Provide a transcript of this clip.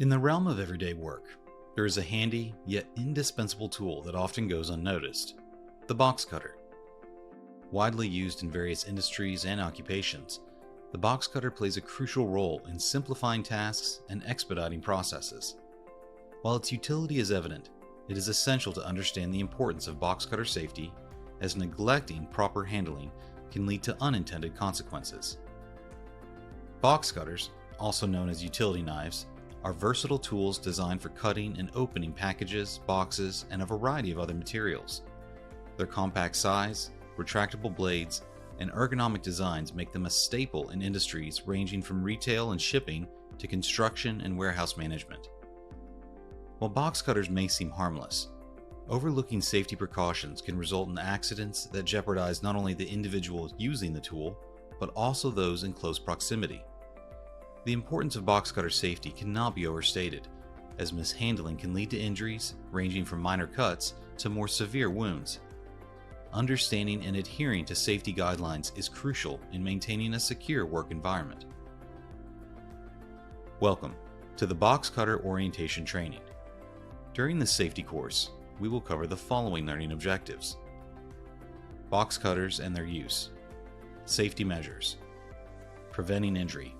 In the realm of everyday work, there is a handy yet indispensable tool that often goes unnoticed: the box cutter. Widely used in various industries and occupations, the box cutter plays a crucial role in simplifying tasks and expediting processes. While its utility is evident, it is essential to understand the importance of box cutter safety, as neglecting proper handling can lead to unintended consequences. Box cutters, also known as utility knives, are versatile tools designed for cutting and opening packages, boxes, and a variety of other materials. Their compact size, retractable blades, and ergonomic designs make them a staple in industries ranging from retail and shipping to construction and warehouse management. While box cutters may seem harmless, overlooking safety precautions can result in accidents that jeopardize not only the individual using the tool, but also those in close proximity. The importance of box cutter safety cannot be overstated, as mishandling can lead to injuries ranging from minor cuts to more severe wounds. Understanding and adhering to safety guidelines is crucial in maintaining a secure work environment. Welcome to the Box Cutter Orientation Training. During this safety course, we will cover the following learning objectives: box cutters and their use, safety measures, preventing injury,